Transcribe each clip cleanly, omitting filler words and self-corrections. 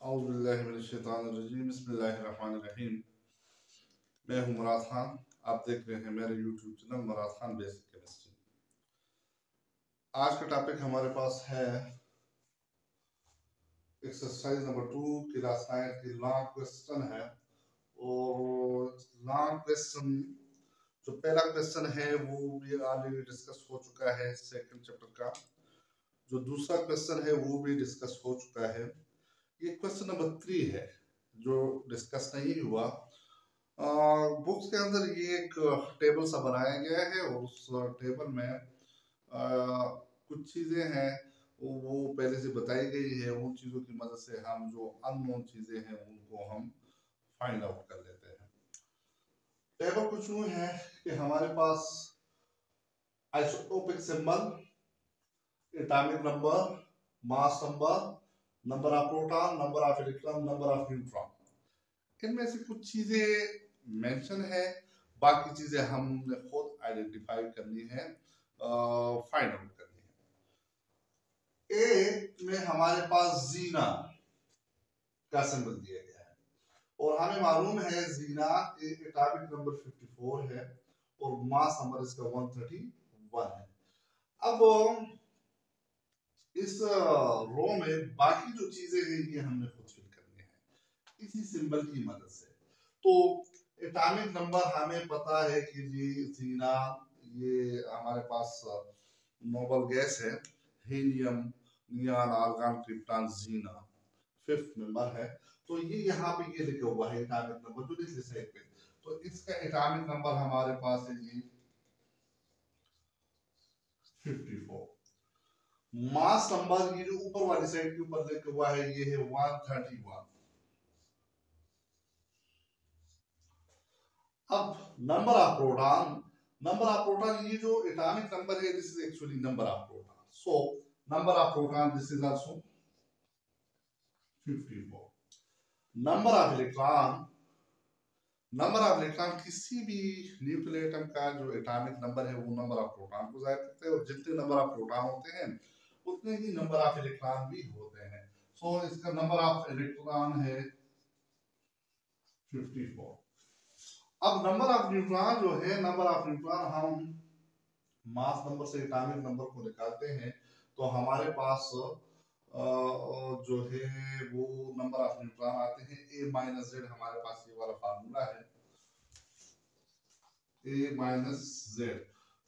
बिस्मिल्लाहिर्रहमानिर्रहीम। मैं हूं मुराद खान। आप देख रहे हैं मेरे यूट्यूब चैनल मुराद खान बेसिक केमिस्ट्री। आज का टॉपिक हमारे पास है एक्सरसाइज नंबर 2 क्लास 9 की लॉन्ग क्वेश्चन है। और लॉन्ग क्वेश्चन जो पहला क्वेश्चन है वो भी ऑलरेडी डिस्कस हो चुका है सेकंड चैप्टर का। जो दूसरा क्वेश्चन है वो भी डिस्कस हो चुका है। ये क्वेश्चन नंबर 3 है जो डिस्कस नहीं हुआ। बुक्स के अंदर ये एक टेबल सा बनाया गया है और उस टेबल में कुछ चीजें हैं वो पहले से बताई गई है। उन चीजों की मदद से हम जो अननोन चीजें हैं उनको हम फाइंड आउट कर लेते हैं। टेबल कुछ यूं है कि हमारे पास isotopic symbol, atomic number, mass number, number of proton, number of electron, number of neutron, इनमें से कुछ चीजें मेंशन है। बाकी चीजें हमने खुद आइडेंटिफाई करनी है, फाइंड आउट करनी है। ए में हमारे पास जीना का सिंबल दिया गया है और हमें मालूम है जीना एटॉमिक नंबर 54 है और मास नंबर इसका 131 है। अब इस रो में बाकी जो चीजें हैं ये हमने खुद फिल करनी है इसी सिंबल की मदद से। तो एटॉमिक नंबर हमें पता है कि जी जीना ये हमारे पास नोबल गैस है, हीलियम, नियॉन, आर्गन, क्रिप्टॉन, जीना 5th मेंबर है। तो ये यहाँ पे ये लिखा हुआ है एटॉमिक नंबर जो नीचे साइड पे। तो इसका एटॉमिक नंबर हमारे पास है जी 54। मास नंबर ये जो ऊपर वाली साइड के ऊपर लिखा हुआ है ये है 131। अब नंबर ऑफ प्रोटॉन ये जो एटॉमिक नंबर है this is actually number of proton. So number of proton this is also 54। Number of electron किसी भी न्यूक्लियर एटम का जो एटॉमिक नंबर है वो नंबर ऑफ प्रोटॉन को जाहिर करते हैं और जितने नंबर ऑफ प्रोटॉन होते हैं उतने ही नंबर ऑफ इलेक्ट्रॉन भी होते हैं। सो इसका नंबर ऑफ इलेक्ट्रॉन है 54। अब नंबर ऑफ न्यूट्रॉन जो है, नंबर ऑफ न्यूट्रॉन हम मास नंबर से एटॉमिक नंबर को निकालते हैं तो हमारे पास जो है वो नंबर ऑफ न्यूट्रॉन आते हैं a माइनस जेड। हमारे पास ये वाला फार्मूला है a माइनस जेड।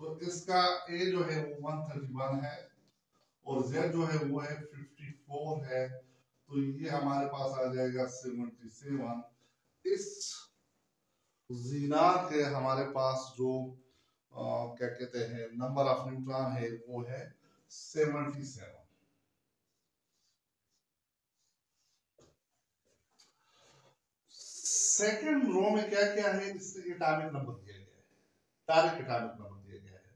तो इसका a जो है वो 131 है और z जो है वो है 54 है। तो ये हमारे पास आ जाएगा 77। इस जीना के हमारे पास जो क्या कहते हैं नंबर ऑफ न्यूट्रॉन है वो है 77। सेकंड रो में क्या क्या है, इससे एटॉमिक नंबर दिया गया है, डायरेक्ट एटॉमिक नंबर दिया गया है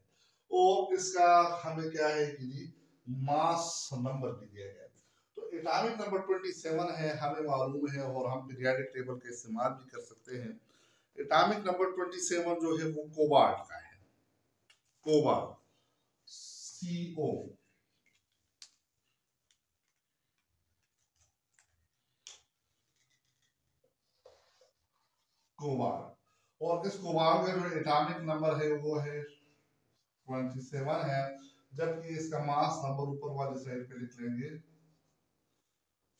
और इसका हमें क्या है कि जी मास नंबर भी दिया गया है। तो एटॉमिक नंबर 27 है, हमें मालूम है और हम पीरियोडिक टेबल का इस्तेमाल भी कर सकते हैं। एटॉमिक नंबर 27 जो है वो कोबाल्ट का है, कोबाल्ट CO। कोबाल्ट और इस कोबाल्ट का जो एटॉमिक नंबर है वो है 27 है, जबकि इसका मास नंबर ऊपर वाली साइड पे लिख लेंगे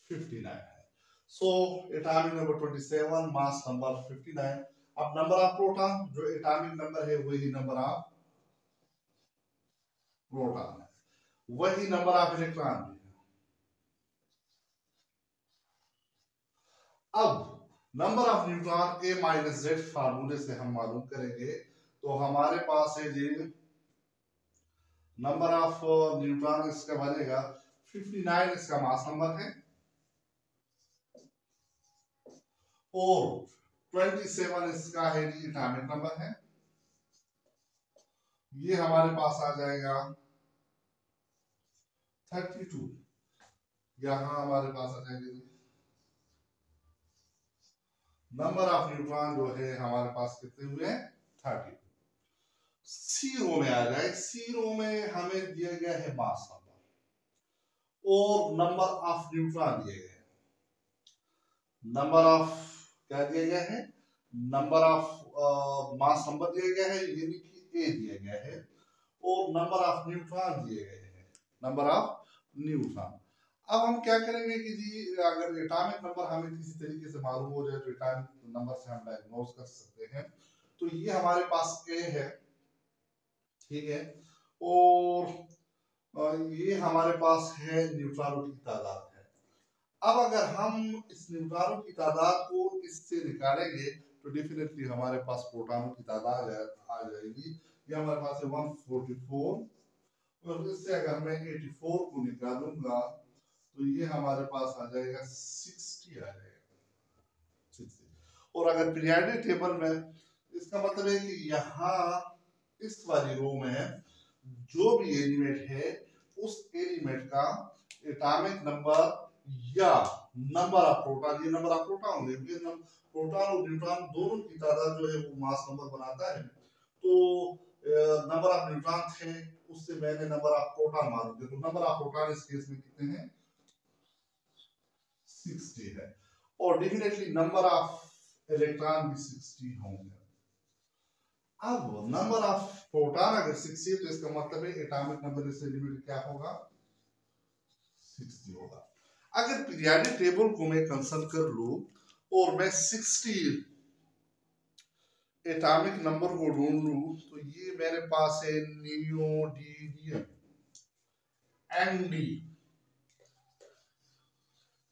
59 है। So atomic number 27, mass number 59। अब नंबर ऑफ प्रोटॉन जो एटॉमिक नंबर है वही नंबर ऑफ प्रोटॉन है, वही नंबर ऑफ इलेक्ट्रॉन भी है। अब number of neutron a minus Z फार्मूले से हम मालूम करेंगे। तो हमारे पास है जी नंबर ऑफ न्यूट्रॉन इसका बनेगा 59, इसका मास नंबर है और 27 इसका है जी एटॉमिक नंबर है। ये हमारे पास आ जाएगा 32। यहां हमारे पास आ जाएगा नंबर ऑफ न्यूट्रॉन जो है हमारे पास कितने हुए हैं 32। सी रो में आ जाए, सी रो में हमें दिया गया है मास नंबर और नंबर ऑफ न्यूट्रॉन दिए गए हैं। नंबर ऑफ क्या दिया गया है, नंबर ऑफ मास नंबर दिया गया है, यानी कि ए दिया गया है, और नंबर ऑफ न्यूट्रॉन दिए गए हैं, नंबर ऑफ न्यूट्रॉन। अब हम क्या करेंगे कि जी अगर एटॉमिक नंबर हमें किसी तरीके से मालूम हो जाए तो एटॉमिक नंबर से हम डायग्नोज कर सकते हैं। तो ये हमारे पास ए है, ठीक है, और ये हमारे पास है न्यूट्रॉनों की तादाद है। अब अगर हम इस न्यूट्रॉनों की तादाद को इससे निकालेंगे तो डेफिनेटली हमारे पास प्रोटॉनों की तादाद आ जाएगी। ये हमारे पास है 144, और इससे अगर मैं 84 को निकालूंगा तो ये हमारे पास आ जाएगा 60 आ जाएगा 60। और अगर पीरियोडिक टेबल में, इसका मतलब है कि यहाँ इस वाली रो में जो भी एलिमेंट है उस एलिमेंट का एटॉमिक नंबर या नंबर ऑफ प्रोटॉन, ये नंबर ऑफ प्रोटॉन होंगे, प्रोटॉन और न्यूट्रॉन दोनों की तादाद जो है वो मास नंबर बनाता है। तो नंबर ऑफ न्यूट्रॉन थे, उससे मैंने नंबर ऑफ प्रोटॉन मालूम किया, तो नंबर ऑफ प्रोटॉन इस केस में कितने हैं, 60 है, और डेफिनेटली नंबर ऑफ इलेक्ट्रॉन भी 60 होंगे। अब नंबर ऑफ प्रोटॉन अगर 60 है तो इसका मतलब है एटॉमिक नंबर इस एलिमेंट क्या होगा, 60 होगा। अगर पीरियोडिक टेबल को मैं कंसल्ट कर लूं और मैं 60 एटॉमिक नंबर को ढूंढ लूं तो ये मेरे पास है नियोडीमियम एनडी,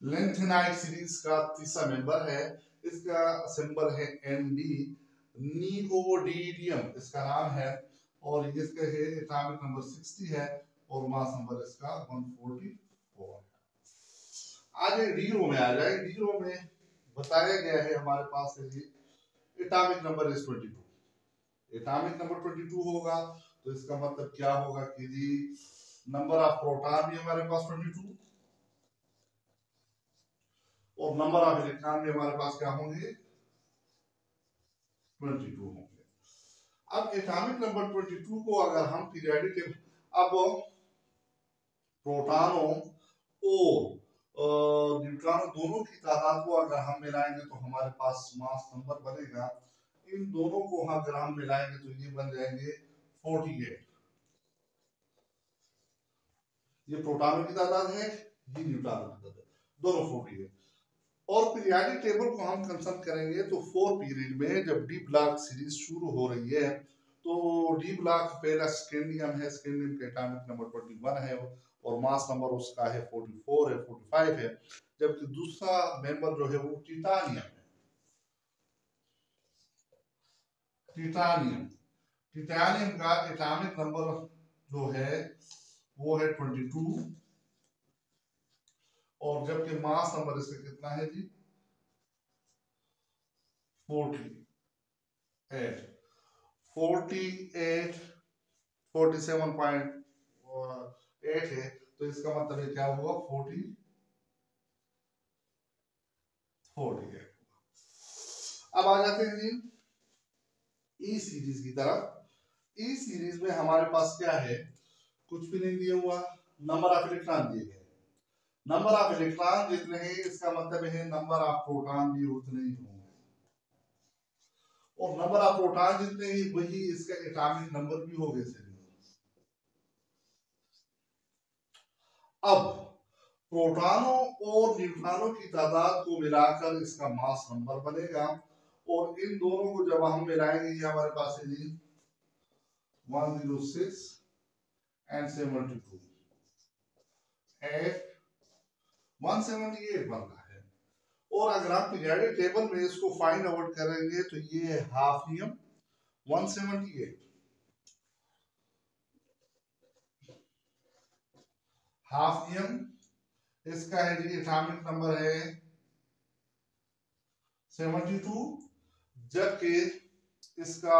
लेंथेनाइट सीरीज का तीसरा मेंबर है, इसका सिंबल है एनडी। नियोडीमियम इसका नाम है, और इसका है एटॉमिक नंबर 60 है, और मास नंबर इसका 144 है। आज डी रो में आ जाए, डी रो में बताया गया है हमारे पास है जी atomic number is 22, atomic number 22 होगा, तो इसका मतलब क्या होगा कि जी नंबर ऑफ प्रोटॉन भी हमारे पास 22 और नंबर ऑफ इलेक्ट्रॉन भी हमारे पास क्या होंगे, 22 होंगे। अब एटॉमिक नंबर 22 को अगर हम पीरियोडिक टेबल, अब प्रोटॉनों और न्यूट्रॉनों दोनों की तादाद को अगर हम मिलाएंगे तो हमारे पास मास नंबर बनेगा। इन दोनों को अगर हम मिलाएंगे तो ये बन जाएंगे 48। ये प्रोटॉनों की तादाद है, ये न्यूट्रॉनों की तादाद, दोनों 48। और पीरियोडिक टेबल को हम कंसल्ट करेंगे तो 4 पीरियड में जब डी ब्लॉक सीरीज शुरू हो रही है तो डी ब्लॉक पहला स्कैंडियम है, स्कैंडियम का एटॉमिक नंबर 21 है और मास नंबर उसका है 44 है, 45 है, जबकि दूसरा मेंबर जो है वो टिटानियम है। टिटानियम, टिटानियम का एटॉमिक नंबर जो है वो है 22, और जबकि मास नंबर इसका कितना है जी 48, 48 47.8 है, तो इसका मतलब है क्या हुआ 48। अब आ जाते हैं जी ई सीरीज की तरफ। ई सीरीज में हमारे पास क्या है, कुछ भी नहीं दिया हुआ, नंबर ऑफ इलेक्ट्रॉन दिए गए, नंबर ऑफ इलेक्ट्रॉन जितने हैं इसका मतलब है नंबर ऑफ प्रोटॉन भी उतने ही होंगे, और नंबर ऑफ प्रोटॉन जितने ही वही इसका एटॉमिक नंबर भी होगा। अब प्रोटॉनों और न्यूट्रॉनों की तादाद को मिलाकर इसका मास नंबर बनेगा, और इन दोनों को जब हम मिलाएंगे ये हमारे पास है जी 106 एंड 72 8 178 बन रहा है। और अगर आप पीरियोडिक टेबल में इसको फाइंड आउट करेंगे तो ये है हाफनियम 178, हाफनियम इसका है जी एटॉमिक नंबर है 72, जबकि इसका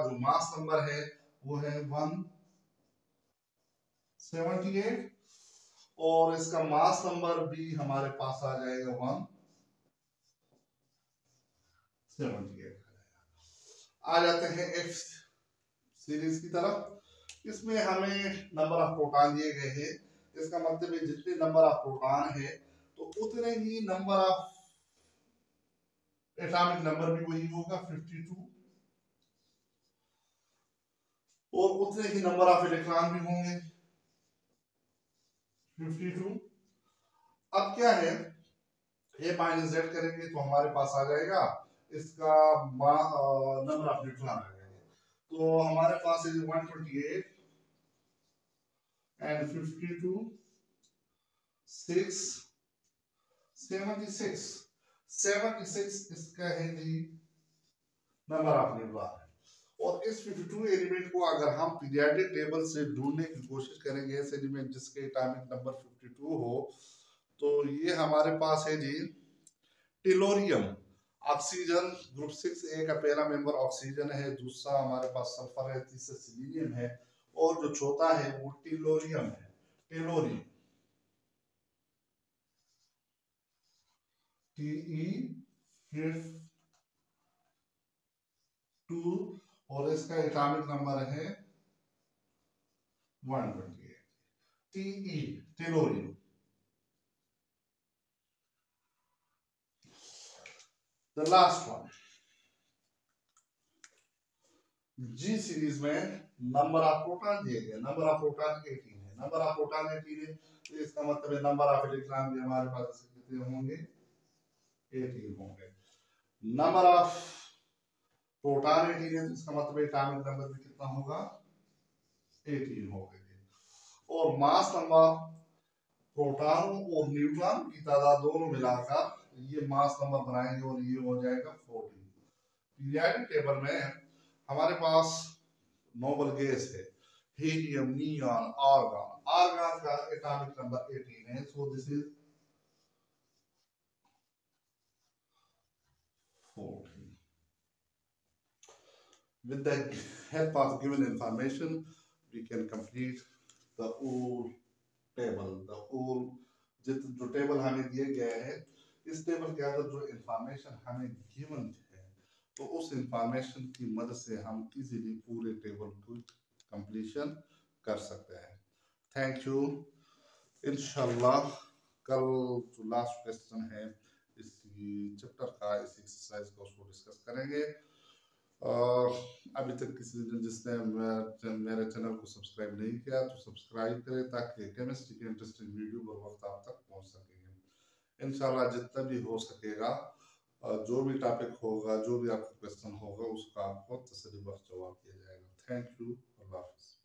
जो मास नंबर है वो है 178, और इसका मास नंबर भी हमारे पास आ जाएगा 178। आ जाते हैं एफ सीरीज की तरफ। इसमें हमें नंबर ऑफ प्रोटॉन दिए गए हैं, इसका मतलब है जितने नंबर ऑफ प्रोटॉन है तो उतने ही नंबर ऑफ एटॉमिक नंबर भी वही होगा 52, और उतने ही नंबर ऑफ इलेक्ट्रॉन भी होंगे 52। अब क्या है, ए माइनस जेड करेंगे तो हमारे पास आ जाएगा इसका नंबर ऑफ न्यूट्रॉन आ जाएगा। तो हमारे पास है 128 एंड 52 6 76 76 इसका है जी नंबर ऑफ न्यूट्रॉन। और इस 52 एलिमेंट को अगर हम पीरियोडिक टेबल से ढूंढने की कोशिश करेंगे, ऐसे एलिमेंट जिसके एटॉमिक नंबर 52 हो, तो ये हमारे पास है जी टेलोरियम। ऑक्सीजन ग्रुप 6A का पहला मेंबर ऑक्सीजन है, दूसरा हमारे पास सल्फर है, तीसरा सिलीनियम है, और जो चौथा है वो टेलोरियम है। टेलोरियम Te52 और इसका एटॉमिक नंबर है 128। Te tellurium. The last one, G series में नंबर ऑफ प्रोटॉन दिए गए, नंबर ऑफ प्रोटॉन 18 है, नंबर ऑफ प्रोटॉन 18 है, तो इसका मतलब है नंबर ऑफ इलेक्ट्रॉन भी हमारे पास कितने होंगे, 18 होंगे। नंबर ऑफ प्रोटॉन 18 है, तो इसका मतलब एटॉमिक नंबर भी कितना होगा, 18 होगा। और मास नंबर प्रोटॉन और न्यूट्रॉन की तादाद दोनों मिलाकर ये मास नंबर बनाएंगे और ये हो जाएगा 14। पीरियोडिक टेबल में हमारे पास नोबल गैस है हीलियम, नियॉन, आर्गन। आर्गन का एटॉमिक नंबर 18 है, so this is 14। With the help of given information, we can complete the whole table. The whole जो टेबल हमें दिए गए हैं, इस टेबल के अंदर जो इंफॉर्मेशन हमें गिवन है, तो उस इंफॉर्मेशन की मदद से हम इजीली पूरे टेबल को कंप्लीशन कर सकते हैं। Thank you. इंशाल्लाह कल जो लास्ट क्वेश्चन है इसी चैप्टर का, इस एक्सरसाइज का, उसको डिस्कस करेंगे। अभी तक किसी ने जिसने मेरे चैनल को सब्सक्राइब नहीं किया तो सब्सक्राइब करें, ताकि केमिस्ट्री के इंटरेस्टिंग वीडियो बर वक्त आप तक पहुंच सकेंगे। इंशाल्लाह जितना भी हो सकेगा, जो भी टॉपिक होगा, जो भी आपका क्वेश्चन होगा, उसका आपको तसल्ली बख्श जवाब दिया जाएगा। Thank you. अल्लाह हाफ़िज़।